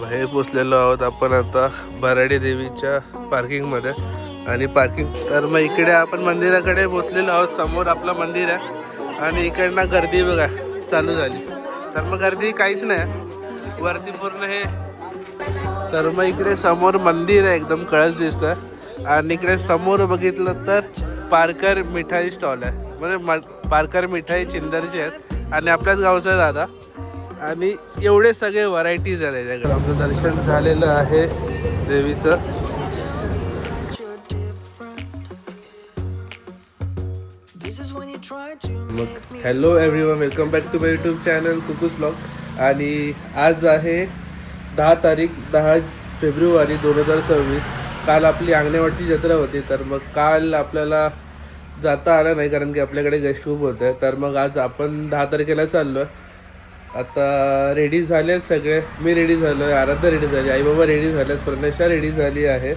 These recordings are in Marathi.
हे पोचलेलो आहोत आपण आता भराडी देवीच्या पार्किंगमध्ये. आणि पार्किंग तर मग इकडे आपण मंदिराकडे पोचलेलो आहोत. समोर आपलं मंदिर आहे आणि इकडनं गर्दी बघा चालू झाली. तर मग गर्दी काहीच नाही वरती पूर्ण हे. तर मग इकडे समोर मंदिर आहे एकदम कळस दिसतं. आणि इकडे समोर बघितलं तर पारकर मिठाई स्टॉल आहे. म्हणजे पारकर मिठाई चिंदरची आहेत आणि आपल्याच गावचं आहे दादा. आणि एवढे सगळे व्हरायटीज आहे त्याच्याकडे. आमचं दर्शन झालेलं आहे देवीचं. मग hello everyone, welcome back to my YouTube channel कुकूस ब्लॉग. आणि आज आहे 10 फेब्रुवारी 2026. काल आपली आंगणेवाडीची जत्रा होती. तर मग काल आपल्याला जाता आलं नाही कारण की आपल्याकडे गेस्ट खूप होते. तर मग आज आपण 10 तारखेला चाललो आहे. आता रेडी झाले आहेत सगळे. मी रेडी झालो आहे, आराध्या रेडी झाली, आई बाबा रेडी झाले आहेत, प्रणेशा रेडी झाली आहे.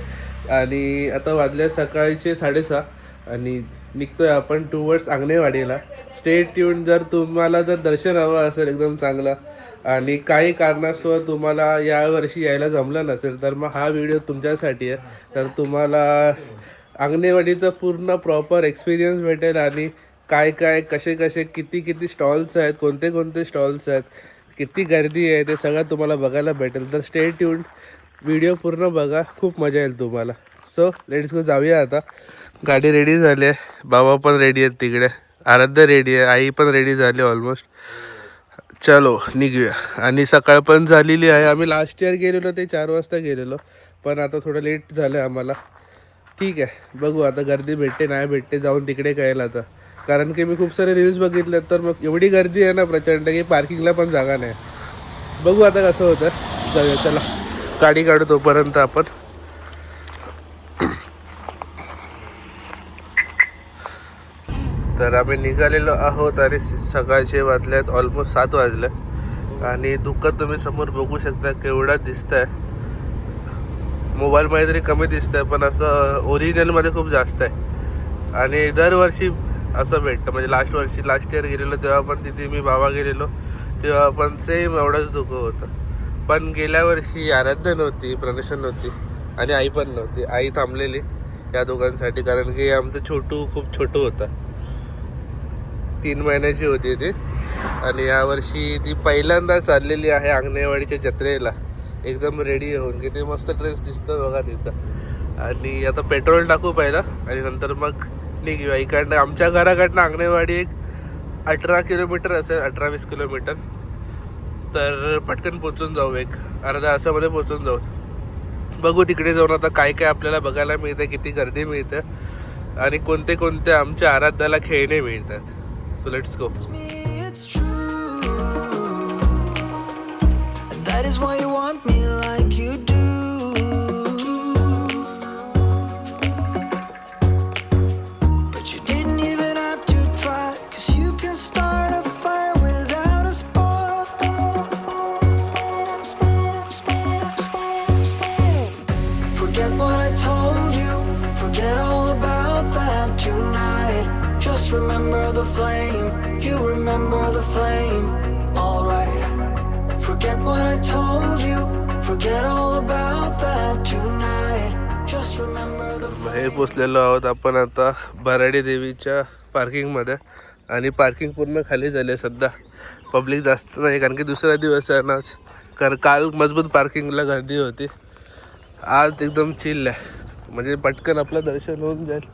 आणि आता वाजले सकाळचे 6:30 आणि निघतोय आपण टुवर्ड्स आंगणेवाडीला. Stay tune. जर तुम्हाला दर्शन हवं असेल एकदम चांगला आणि काही कारणास्तव तुम्हाला यावर्षी यायला जमलं नसेल तर मग हा व्हिडिओ तुमच्यासाठी आहे. तर तुम्हाला आंगणेवाडीचा पूर्ण प्रॉपर एक्सपिरियन्स भेटेल आणि काय काय कसे कसे किती स्टॉल्स आहेत, कोणते स्टॉल्स आहेत, किती गर्दी आहे ते सगळं तुम्हाला बघायला भेटेल. तर स्टे ट्यून, व्हिडिओ पूर्ण बघा, खूप मजा येईल तुम्हाला. सो लेट्स गो, जाऊया आता. गाडी रेडी झाली आहे, बाबा पण रेडी आहेत तिकडे, आराध्या रेडी आहे, आई पण रेडी झाली ऑलमोस्ट. चलो निघूया. आणि सकाळ पण झालेली आहे. आम्ही लास्ट इयर गेलेलो ते 4 वाजता गेलेलो, पण आता थोडं लेट झालं आहे आम्हाला. ठीक आहे, बघू आता गर्दी भेटते नाही भेटते जाऊन तिकडे कळेल आता. कारण की मी खूप सारे रील्स बघितले तर मग एवढी गर्दी आहे ना प्रचंड की पार्किंगला पण जागा नाही. बघू आता कसं होतं. जाऊया चला, गाडी काढू तोपर्यंत आपण. तर आम्ही निघालेलो आहोत आणि सकाळचे वाजले आहेत ऑलमोस्ट 7 वाजले. आणि दुःख तुम्ही समोर बघू शकता केवढा दिसत आहे. मोबाईलमध्ये तरी कमी दिसत आहे पण असं ओरिजिनलमध्ये खूप जास्त आहे. आणि दरवर्षी असं भेटतं. म्हणजे लास्ट इयर गेलेलो तेव्हा पण तिथे मी बाबा गेलेलो तेव्हा पण सेम एवढंच धुकं होतं. पण गेल्या वर्षी आराध्या नव्हती, प्रणेशा नव्हती आणि आई पण नव्हती. आई थांबलेली या दोघांसाठी कारण की आमचं छोटू खूप छोटं होतं, 3 महिन्याची होती ती. आणि यावर्षी ती पहिल्यांदा चाललेली आहे अंगणेवाडीच्या जत्रेला एकदम रेडी होऊन. किती मस्त ड्रेस दिसतो बघा तिथं. आणि आता पेट्रोल टाकू पहिला आणि नंतर मग निघूया. इकडनं आमच्या घराकडनं अंगणेवाडी एक 18 किलोमीटर असेल, 18-20 किलोमीटर. तर पटकन पोचून जाऊ, एक अर्धा तासामध्ये पोचून जाऊ. बघू तिकडे जाऊन आता काय काय आपल्याला बघायला मिळतं, किती गर्दी मिळते आणि कोणते आमच्या आराध्याला खेळणे मिळतात. So let's go. That is why you want me like you do. But you didn't even have to try, 'cause you can start a fire without a spark. Forget what I told you, forget all about that tonight. Just remember the flame, you remember the flame, alright. Forget what I told you, forget all about that tonight. Just remember the flame. हे पोचलेलो आहोत आपण आता भराडी देवीच्या पार्किंगमध्ये. आणि पार्किंग पूर्ण खाली झाली सध्या, पब्लिक जास्त नाही कारण की दुसरा दिवस आहे ना. कारण काल मजबूत पार्किंगला गर्दी होती, आज एकदम चिल आहे. म्हणजे पटकन आपलं दर्शन होऊन जाईल.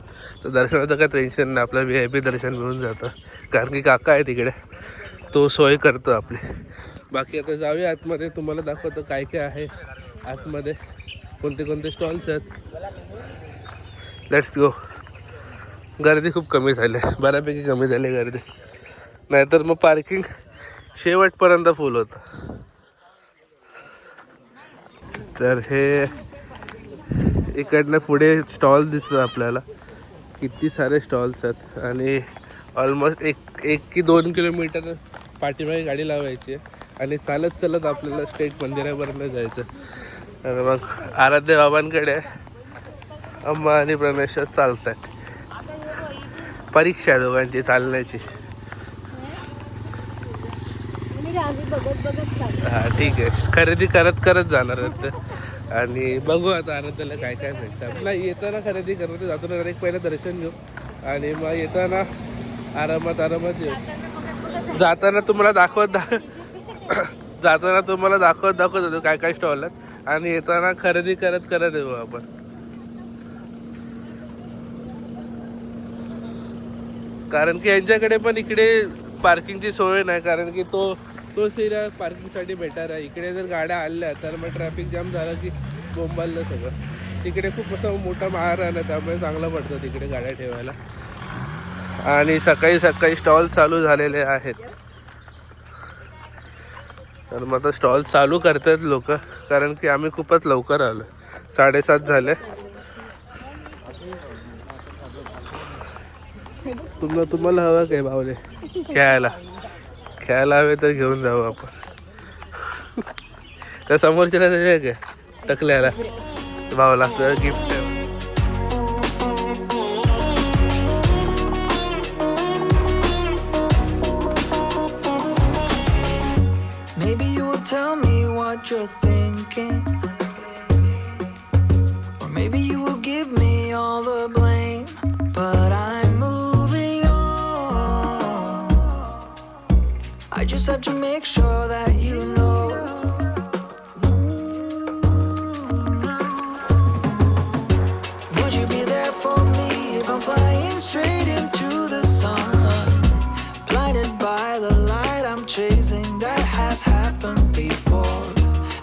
तर दर्शनाचं काय टेन्शन नाही, आपलं VIP दर्शन मिळून जातं कारण की काका आहे तिकडे, तो सोय करतो आपली. बाकी आता जाऊया आतमध्ये, तुम्हाला दाखवतो काय काय आहे आतमध्ये, कोणते स्टॉल्स आहेत. Let's go. गर्दी खूप कमी झाली, बऱ्यापैकी कमी झाली गर्दी, नाहीतर मग पार्किंग शेवटपर्यंत फुल होतं. तर हे इकडनं पुढे स्टॉल दिसतं आपल्याला, किती सारे स्टॉल्स आहेत. आणि ऑलमोस्ट एक की 2 किलोमीटर पाठीमागे गाडी लावायची आहे आणि चालत आपल्याला स्टेट मंदिरापर्यंत जायचं. तर मग आराध्य बाबांकडे अम्मा आणि प्रणेशा चालतात. परीक्षा दोघांची चालण्याची. हा ठीक आहे, खरेदी करत करत जाणार आहेत. आणि बघू आता आराध्याला काय काय भेटतं. नाही येताना खरेदी करत जातो ना, एक पहिलं दर्शन घेऊ आणि मग येताना आरामात येऊ. जाताना तुम्हाला दाखवत होतो काय काय स्टॉल आहेत आणि येताना खरेदी करत करत येऊ आपण. कारण की यांच्याकडे पण इकडे पार्किंगची सोय नाही, कारण की तो एरिया पार्किंगसाठी बेटर आहे. इकडे जर गाड्या आल्या तर मग ट्रॅफिक जाम झालं की बोंबाललं सगळं. तिकडे खूप असं मोठा माळरान आहे, त्यामुळे चांगलं पडतं तिकडे गाड्या ठेवायला. आणि सकाळी सकाळी स्टॉल चालू झालेले आहेत, तर मग आता स्टॉल चालू करतात लोक, कारण की आम्ही खूपच लवकर आलो. 7:30 झाले. तुम्हाला हवं काय भावले खेळायला हवे तर घेऊन जाऊ आपण. त्या समोरच्याला काय टकल्याला भावला gift. Maybe you will tell me what you're thinking, or maybe you will give me all the blame, but I'm moving on. I just have to make sure that you know. Would you be there for me if I'm flying straight into the sun, blinded by the light I'm chasing? That has happened before,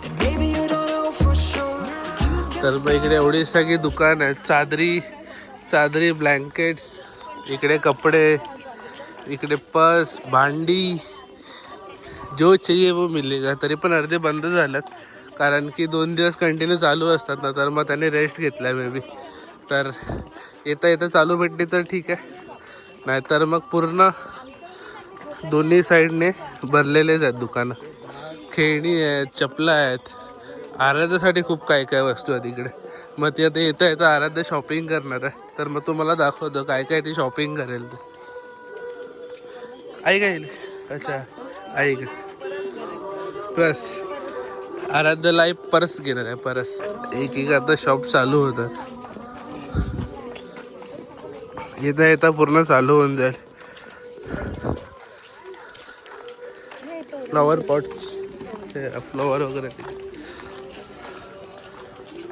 and maybe you don't know for sure. तर मग इकडे एवढी सगळी दुकान आहेत. चादरी ब्लँकेट्स, इकडे कपडे, इकडे पर्स, भांडी, जो चाहिए वो मिलेगा. तरी पण अर्धे बंद झाल्यात, कारण की 2 दिवस कंटिन्यू चालू असतात ना, तर मग त्याने रेस्ट घेतला मे बी. तर येता चालू भेटली तर ठीक आहे, नाहीतर मग पूर्ण दोन्ही साईडने भरलेलेच आहेत दुकानं. खेळणी आहेत, चपला आहेत, आराध्यासाठी खूप काय काय वस्तू आहेत इकडे. मग ती आता येता आराध्य शॉपिंग करणार आहे, तर मग तुम्हाला दाखवतो काय काय ती शॉपिंग करेल. ते आई काय अच्छा आई पर्स, आराध्याला आई पर्स घेणार आहे. पर्स एक आता शॉप चालू होतात, येता पूर्ण चालू होऊन जाईल. फ्लॉवर पॉट्स, फ्लॉवर वगैरे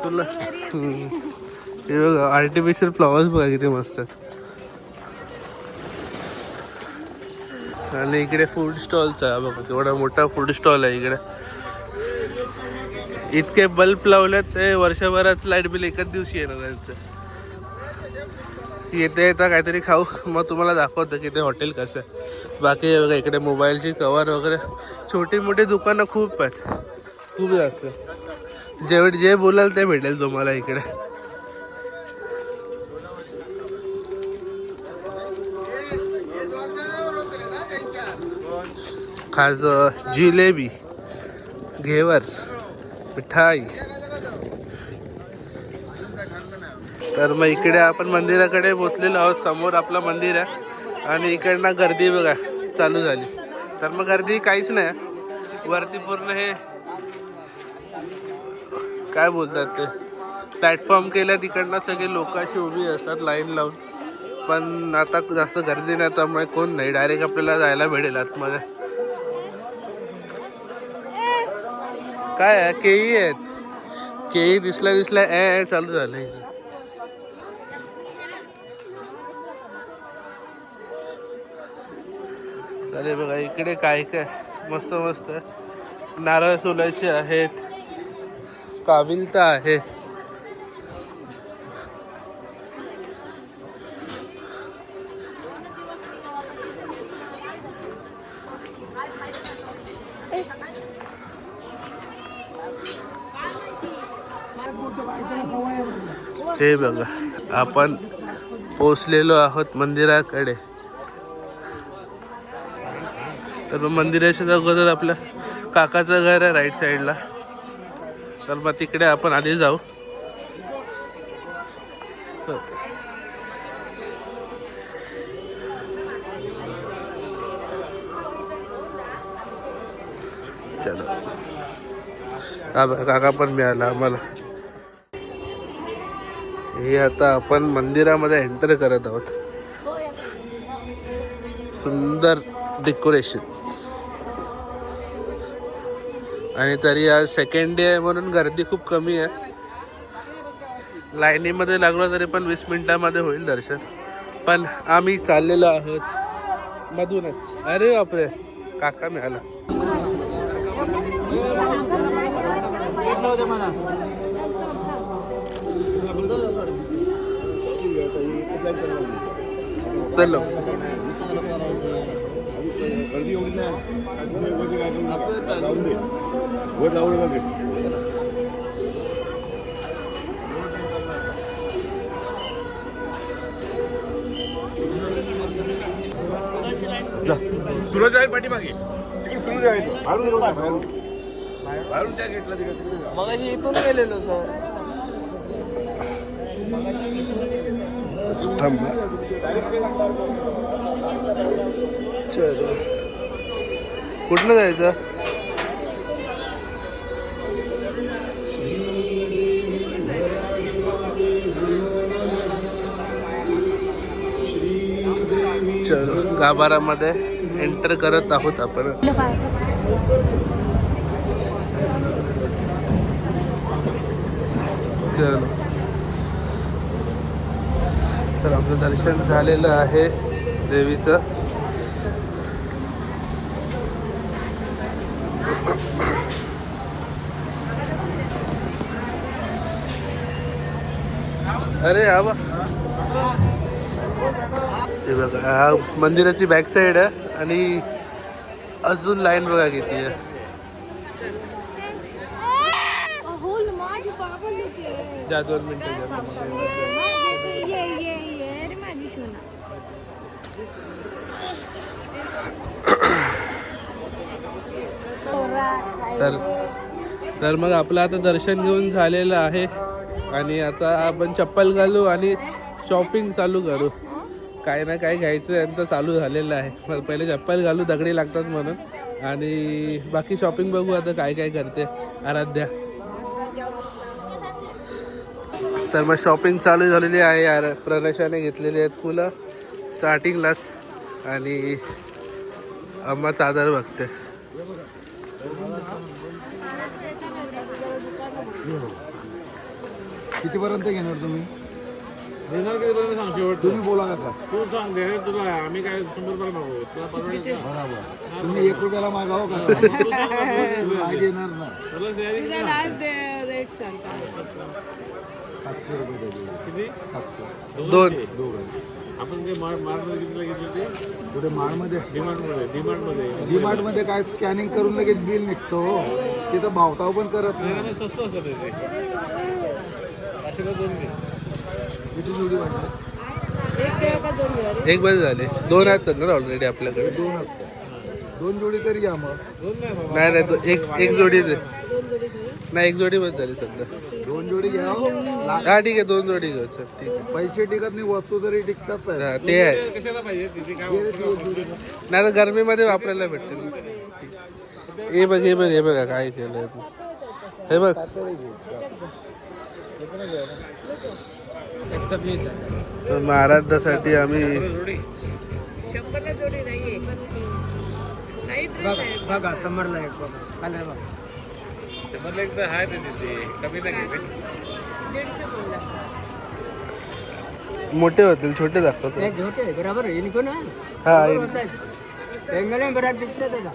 तुला हे बघा, आर्टिफिशियल फ्लॉवर्स बघा किती मस्त आहेत. आणि इकडे फूड स्टॉलचा आहे बघा, तेवढा मोठा फूड स्टॉल आहे इकडे. इतके बल्ब लावलेत, ते वर्षभरात लाईट बिल एकच दिवशी येणार त्यांचं. येता काहीतरी खाऊ, मग तुम्हाला दाखवतं की ते हॉटेल कसं आहे. बाकी बघा इकडे मोबाईलची कवर वगैरे, छोटी मोठी दुकानं खूप आहेत, खूप जास्त. जे बोलाल ते भेटेल तुम्हाला इकडे. खास जिलेबी, घेवर, मिठाई. तर मग इकडे आपण मंदिराकडे पोचलेलो आहोत. समोर आपलं मंदिर आहे आणि इकडनं गर्दी बघा चालू झाली. तर मग गर्दी काहीच नाही, वरती पूर्ण हे काय बोलतात ते प्लॅटफॉर्म केलं, तिकडनं सगळे लोक अशी उभी असतात लाईन लावून. पण आता जास्त गर्दी नाही, त्यामुळे कोण नाही, डायरेक्ट आपल्याला जायला भेटेल आतमध्ये. काय आहे, केळी आहेत. केळी दिसल्या चालू झालं. अरे बघा इकडे काय काय मस्त नारळ सोलायचे आहेत, काबिलता आहे. हे बघा आपण पोचलेलो आहोत मंदिराकडे. तर मग मंदिराच्या अगोदर आपल्या काकाचं घर आहे राईट साईडला, तर मग तिकडे आपण आधी जाऊ. चलो हा बघा काका पण मिळाला आम्हाला. हे आता आपण मंदिरामध्ये एंटर करत आहोत. सुंदर डेकोरेशन आणि तरी आज सेकंड डे आहे म्हणून गर्दी खूप कमी आहे. लाईनीमध्ये लागलो तरी पण 20 मिनिटामध्ये होईल दर्शन. पण आम्ही चाललेलो आहोत मधूनच. अरे बापरे काका मिळाला. चलो तुला जाईल पाठीमागे तिकडे जायचं बाहेरून त्या गेटला तिकडे मग इथून गेलेलो सर. थांबा. चलो कुठनं जायचं? चलो गाभारामध्ये एंटर करत आहोत आपण. चलो तर आपलं दर्शन झालेलं आहे देवीचं. अरे हा बा हे बघा हा मंदिराची बॅक साईड आहे आणि अजून लाईन बघा किती आहे. जा 2 मिनिटं तर मग आपलं आता दर्शन घेऊन झालेलं आहे आणि आता आपण चप्पल घालू आणि शॉपिंग चालू करू. काय ना काय घ्यायचं यांचं चालू झालेलं आहे. पहिले चप्पल घालू दगडी लागतात म्हणून आणि बाकी शॉपिंग बघू आता काय काय करते आराध्या. तर मग शॉपिंग चालू झालेली आहे यार. प्रणशाने घेतलेली आहेत फुलं स्टार्टिंगलाच आणि अम्मा चादर बघते. कितीपर्यंत घेणार तुम्ही? देणार किती सांग शेवट तुम्ही बोला का? तू सांग दे तुला. आम्ही काय 100 रुपये मागू तुला परवडेल का? बरोबर. तुम्ही 1 रुपयाला मागावं का? नाही घेणार ना. तुला तयारी रेट सांग. 700 रुपये द्यायचे. किती? 700. दोन. आपण ते मार्टमध्ये कितीला घेतली होती? कुठे माळमध्ये? डिमार्टमध्ये डीमार्टमध्ये काय स्कॅनिंग करून लगेच बिल निघतो. तिथं भावताव पण करत नाही. स्वस्त असतं ते 500 2 घे. किती जोडी वाटते? एक बस झाले. 2 आहेत ना ऑलरेडी आपल्याकडे. 2 असतात. 2 जोडी तरी घ्या मग. 2 नाही बाबा. नाही एक जोडी दे. नाही एक जोडी बस झाली सध्या. 2 जोडी घ्या हो. हा ठीक आहे 2 जोडी घेऊ. चल ठीक आहे. पैसे टिकत नाही वस्तू तरी टिकतात साहेब. हा, ते आहे. कशाला पाहिजे तिथे काय नाही तर गरमीमध्ये वापरायला भेटते. हे बघा काय केलं. हे बघ तर महाराजासाठी आम्ही बघा समरला एक बघा. मला एकदा आहे ते तिथे कमी नाही घेते. मोठे होतील छोटे दाखवतो. छोटे बरोबर इनको ना हा बेंगल बरा दिसते त्याचा.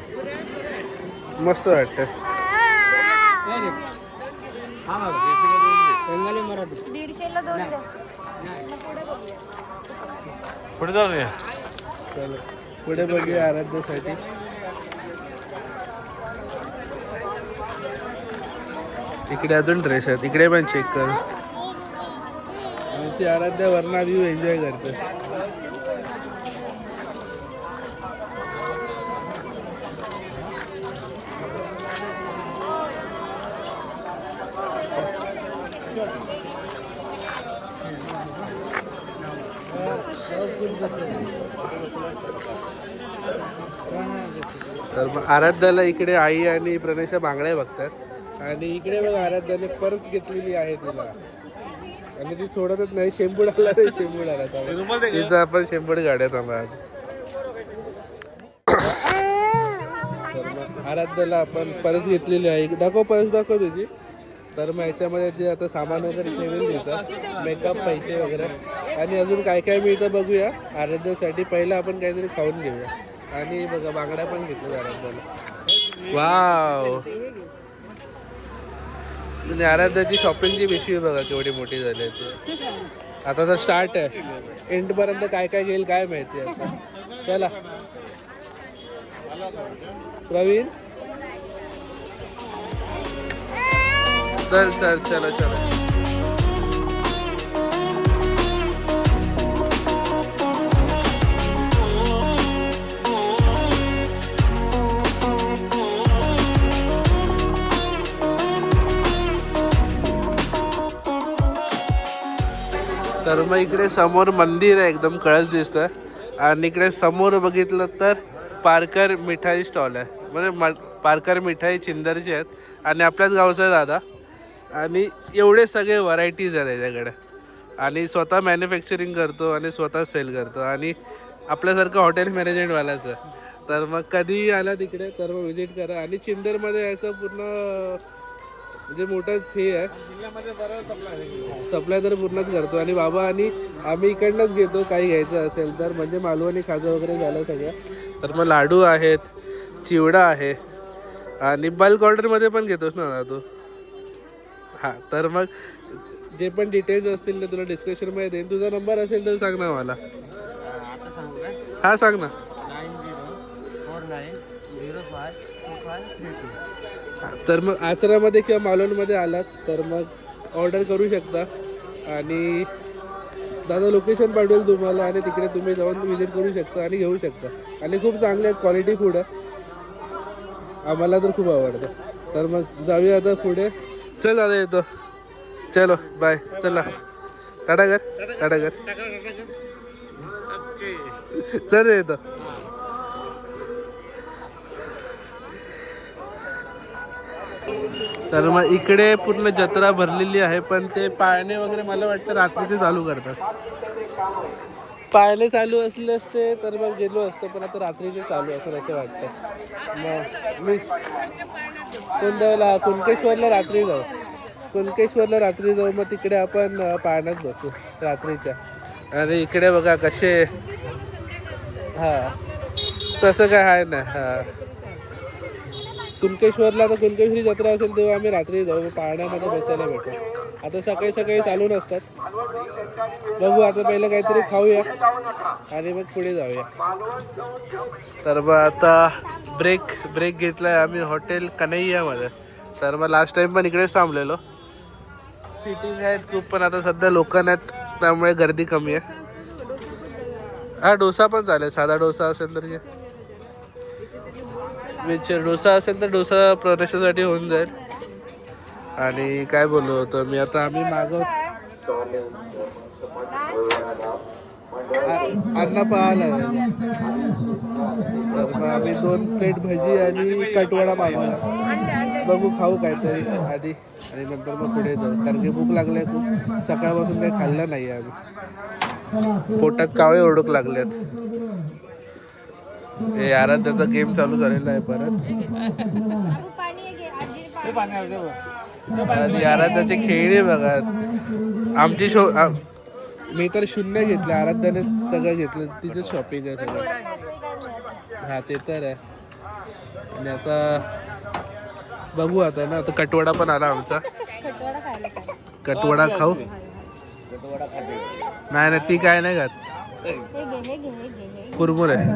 मस्त वाटतं. बेंगली मराठी 150ला 2 द्या. पुढे जाऊन या. चलो पुढे बघूया आराध्यासाठी. इकडे अजून ड्रेस आहेत. इकडे पण चेक कर. आमची आराध्या वरना व्ह्यू एन्जॉय करते. तर मग आराध्याला इकडे आई आणि प्रणेशा बांगड्या बघतात आणि इकडे बघ आराध्याने पर्स घेतलेली आहे तिला आणि ती सोडतच नाही. शेंबूड आला रे शेंबूड आला तिथं आपण शेंबूड गाड्यात आला. तर मग आराध्याला आपण पर्स घेतलेली आहे. दाखव पर्स दाखव तुझी. तर मग याच्यामध्ये ते आता सामान वगैरे ठेवून घ्यायचं मेकअप पैसे वगैरे आणि अजून काय काय मिळतं बघूया आराध्यासाठी. पहिलं आपण काहीतरी खाऊन घेऊया आणि बघा बांगड्या पण घेतल्या आराध्याला. वाव आणि आराध्याची शॉपिंगची पिशवी बघा केवढी मोठी झाली आहे. आता तर स्टार्ट आहे एंडपर्यंत काय काय घेईल काय माहिती आता. चला प्रवीण चल चल चला चला. तर मग इकडे समोर मंदिर आहे एकदम कळस दिसतं आणि इकडे समोर बघितलं तर पारकर मिठाई स्टॉल आहे. म्हणजे पारकर मिठाई चिंदरची आहेत आणि आपल्याच गावचा आहे दादा आणि एवढे सगळे व्हरायटीज आहेत त्याच्याकडे आणि स्वतः मॅन्युफॅक्चरिंग करतो आणि स्वतः सेल करतो आणि आपल्यासारखं हॉटेल मॅनेजमेंटवालाचं. तर मग कधी आला तिकडे तर मग व्हिजिट करा आणि चिंदरमध्ये यायचं पूर्ण म्हणजे मोठंच हे आहे. सप्लाय तर पूर्णच करतो आणि बाबा आणि आम्ही इकडनंच घेतो काही घ्यायचं असेल तर. म्हणजे मालवणी खाजा वगैरे झालं सगळं. तर मग लाडू आहेत चिवडा आहे आणि बल्क ऑर्डरमध्ये पण घेतोस ना तू. हां तर मग जे पण डिटेल्स असतील ते तुला डिस्क्रिप्शनमध्ये देईन. तुझा नंबर असेल तर सांग ना मला. आता सांगू काय? हां सांग ना. 9049052532. तर मग आचरामध्ये किंवा मालवणमध्ये आलात तर मग ऑर्डर करू शकता आणि दादा लोकेशन पाठवेल तुम्हाला आणि तिकडे तुम्ही जाऊन विजिट करू शकता आणि घेऊ शकता आणि खूप चांगले क्वालिटी फूड आहे. आम्हाला तर खूप आवडतं. तर मग जाऊया आता पुढे. चल दादा येतो. चलो बाय. चला टाटा कर टाटा कर. चल येतो. तर मग इकडे पूर्ण जत्रा भरलेली आहे पण ते पाळणे वगैरे मला वाटतं रात्रीचे चालू करतात. पाळणे चालू असले असते तर मग गेलो असतो पण आता रात्रीचे चालू असेल असं वाटतं. मग मी कोणत्याला कुणकेश्वरला रात्री जाऊ. कुणकेश्वरला रात्री जाऊ मग तिकडे आपण पाळण्यात बसू रात्रीच्या. आणि इकडे बघा कसे हां तसं काय आहे ना. हां कुणकेश्वरला तर कुणकेश्वरी जत्रा असेल तेव्हा आम्ही रात्री जाऊ पाळण्यामध्ये बसायला भेटू. आता सकाळी सकाळी चालू नसतात. बघू आता पहिलं काहीतरी खाऊया आणि मग पुढे जाऊया. तर मग आता ब्रेक घेतला आहे आम्ही हॉटेल कन्हैयामध्ये. तर मग लास्ट टाईम पण इकडेच थांबलेलो. सीटिंग आहेत खूप पण आता सध्या लोक नाहीत त्यामुळे गर्दी कमी आहे. हा डोसा पण चालेल साधा डोसा असेल तर डोसा असेल तर डोसा प्रवेशासाठी होऊन जाईल. आणि काय बोललो होतो मी आता आम्ही मागव अन्न पाहायला तर मग आम्ही 2 प्लेट भजी आणि कटवडा मागवला. बघू खाऊ काहीतरी आधी आणि नंतर मग पुढे जाऊ कारण की भूक लागली आहे खूप. सकाळपासून काही खाल्लं नाही आहे आम्ही. पोटात कावळे ओरडूक लागलेत. हे आराध्याचा गेम चालू झालेला आहे परत आणि आराध्याचे खेळणे बघा. आमची मी तर 0 घेतले आराध्याने सगळं घेतलं. तिचं शॉपिंग आहे सगळं. हा ते तर आहे. आणि आता बघू आता ना आता कटवडा पण आला आमचा. कटवडा खाऊ. नाही ती काय नाही खात. कुरमुर आहे.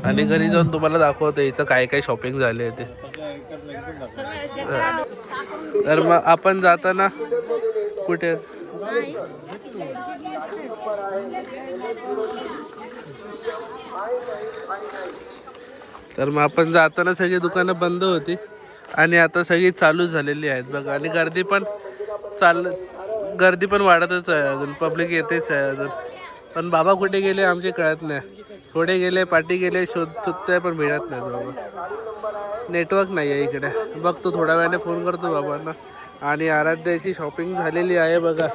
आणि घरी जाऊन तुम्हाला दाखवतो इथं काय काय शॉपिंग झाले ते. तर मग आपण जाताना कुठे तर मग आपण जाताना सगळी दुकानं बंद होती आणि आता सगळी चालू झालेली आहेत बघा. आणि गर्दी पण वाढतच आहे अजून. पब्लिक येतेच आहे अजून. पण बाबा कुठे गेले आमचे कळत नाही. थोडे गेले पाठी गेले शोधतोय पण मिळत नाही बाबा. नेटवर्क नाही आहे इकडे. बघतो थोड्या वेळाने फोन करतो बाबांना. आणि आराध्याची शॉपिंग झालेली आहे बघा.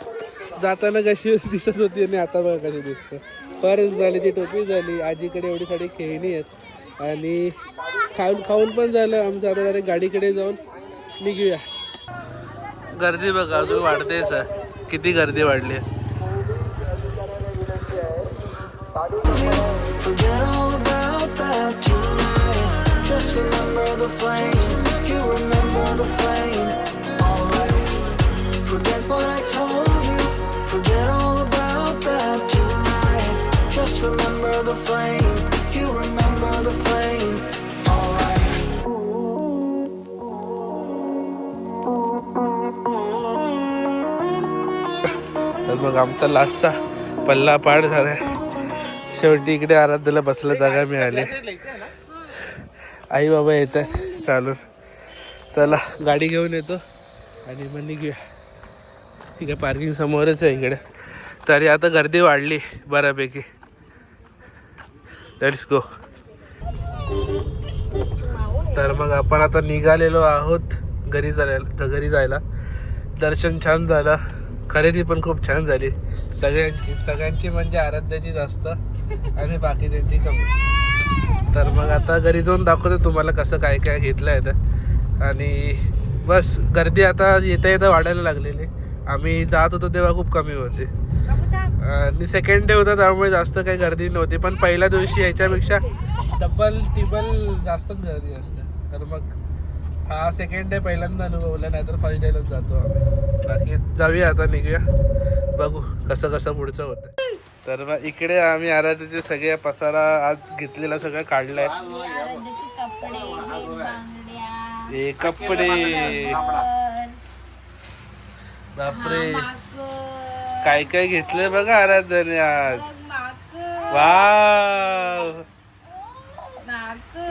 जाताना कशी दिसत होती आणि आता बघा कशी दिसतं. पर्स झाली, ती टोपी झाली, आजीकडे एवढी सारी खेळणी आहेत आणि खाऊन पण झालं आमचं. आता डायरेक्ट गाडीकडे जाऊन निघूया. गर्दी बघा अजून वाढतेच आहे. किती गर्दी वाढली आहे. Forget all about that tonight. Just remember the flame. You remember the flame. Alright. Forget what I told you. Forget all about that tonight. Just remember the flame. You remember the flame. Alright. तर मग आमचा लास्टचा पल्ला पार झालाय. शेवटी इकडे आराध्याला बसला जागा मिळाली. आई बाबा येत आहेत चालून. चला गाडी घेऊन येतो आणि मग निघूया. ठीक आहे, पार्किंग समोरच आहे इकडे. तरी आता गर्दी वाढली बऱ्यापैकी. Let's go. तर मग आपण आता निघालेलो आहोत घरी जायला. दर्शन छान झालं, खरेदी पण खूप छान झाली सगळ्यांची म्हणजे आराध्याची जास्त आणि बाकीच्यांची कमी. तर मग आता घरी जाऊन दाखवतो तुम्हाला कसं काय काय घेतलं आहे तर. आणि बस गर्दी आता येता वाढायला लागलेली. आम्ही जात होतो तेव्हा खूप कमी होते आणि सेकंड डे होता त्यामुळे जास्त काही गर्दी नव्हती. पण पहिल्या दिवशी याच्यापेक्षा डबल टिबल जास्तच गर्दी असते. तर मग हा सेकंड डे पहिल्यांदा अनुभवला, नाहीतर फर्स्ट डेलाच जातो आम्ही. बाकी जाऊया आता, निघूया, बघू कसं पुढचं होतं. तर मग इकडे आम्ही आराध्याचे सगळे पसारा आज घेतलेला सगळं काढलाय. हे कपडे बापरे काय काय घेतलंय बघा आराध्याने आज. वाव,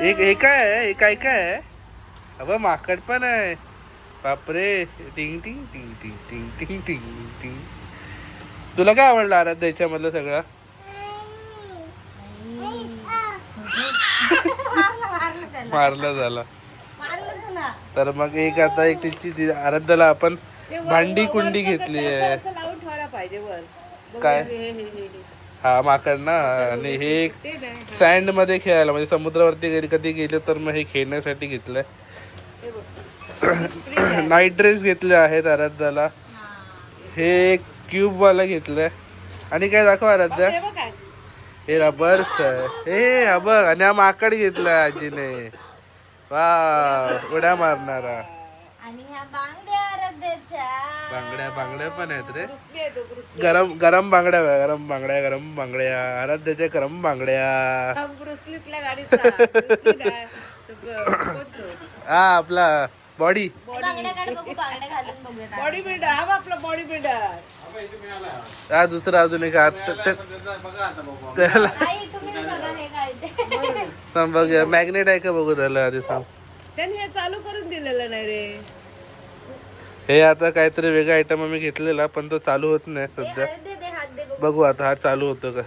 हे काय आहे, हे काय काय आहे. अबा माकड पण आहे बापरे. टिंग टिंग टिंग टिंग टिंग टिंग टिंग टिंग. तुला काय आवडलं आराध्या याच्यामधलं सगळं. मारलं झाला. तर मग एक आता एक तिची आराध्याला आपण भांडी कुंडी घेतली आहे. काय हा माकड ना. आणि हे सँड मध्ये खेळायला म्हणजे समुद्रावरती कधी गेलो तर मग हे खेळण्यासाठी घेतलंय. नाईट ड्रेस घेतले आहेत आराध्याला. हे क्यूब वाला घेतलंय. आणि काय दाखव आराध्या. हे रबर्स आहे. हे बघ. आणि हा माकड घेतलाय आजीने. वा, उड्या मारणारा. बांगड्या पण आहेत रे. गरम बांगड्या आराध्याच्या गरम बांगड्या. हा आपला बॉडी बिल्डर हा आपला बॉडी बिल्डर. हा दुसरा अजून एक त्याला सांग बघ मॅग्नेट आहे का बघू त्याला आधी सांग. त्यांनी हे चालू करून दिलेलं नाही रे. हे आता काहीतरी वेगळा आयटम आम्ही घेतलेला पण तो चालू होत नाही सध्या. बघू आता हा चालू होतो का.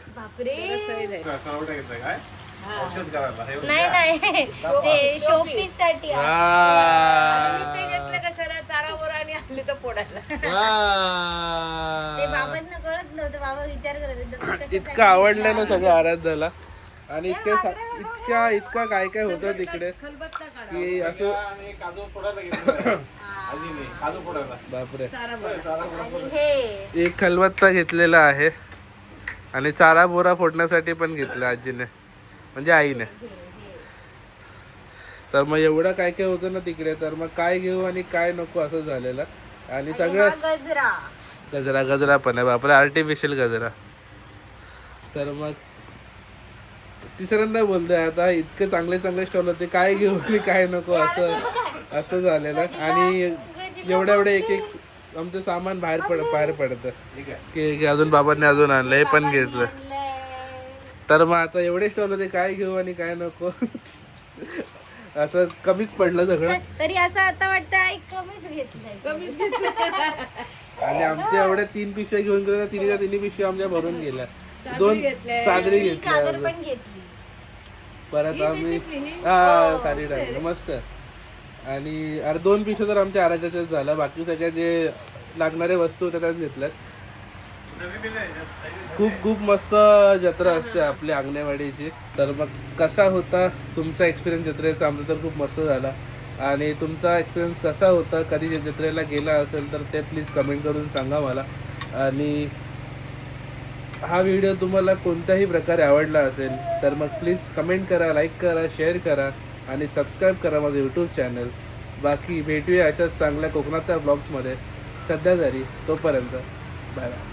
नाही ते शोपीस साठी ते घेतलं कशाला चारावर आणि आणली तर पोडायला. ते बाबांना कळत नव्हतं. बाबा विचार करत होते इतकं आवडलं ना सगळं आराध्याला. आणि इतका काय काय होतं तिकडे की असं बापरे. एक खलबत्ता घेतलेला आहे आणि चारा बोरा फोडण्यासाठी पण घेतला आजीने म्हणजे आईने. तर मग एवढं काय काय होतं ना तिकडे. तर मग काय घेऊ आणि काय नको असं झालेलं. आणि सगळं गजरा पण आहे बापरे. आर्टिफिशियल गजरा. तर मग तिसऱ्यांदा बोलतोय आता. इतके चांगले स्टॉल होते. काय घेऊ आणि काय नको असं झालेलं. आणि एवढे एक आमचं सामान बाहेर पडतं की अजून बाबांनी अजून आणलं. हे पण घेतलं. तर मग आता एवढे स्टॉल होते. काय घेऊ आणि काय नको असं कमीच पडलं सगळं. तरी असं आता वाटतं कमीच घेतलं. आणि आमच्या एवढ्या 3 पिशव्या घेऊन गेल्या. तिन्ही पिशव्या आमच्या भरून गेल्या. 2 चादरी घेतल्या. परत ही आम्ही त्याच्यातली ही? हा हो, खाली मस्त आहे राहिलो रे. मस्त. आणि अरे 2 पिशव्या तर आमच्या आराध्याच्याच झाल्या, बाकी सगळ्या जे लागणाऱ्या वस्तू होत्या त्याच घेतल्यात. खूप खूप मस्त जत्रा असते आपल्या अंगणेवाडीची. तर मग कसा होता तुमचा एक्सपिरियन्स जत्रेचा? आमचा तर खूप मस्त झाला. आणि तुमचा एक्सपिरियन्स कसा होता, कधी जत्रेला गेला असेल तर ते प्लीज कमेंट करून सांगा मला. आणि हा व्हिडिओ तुम्हाला कोणत्याही प्रकारे आवडला असेल तर मग प्लीज कमेंट करा, लाईक करा, शेअर करा आणि सबस्क्राईब करा माझं यूट्यूब चॅनल. बाकी भेटूया अशाच चांगल्या कोकणातल्या ब्लॉग्समध्ये. सध्या तरी तोपर्यंत बाय बाय.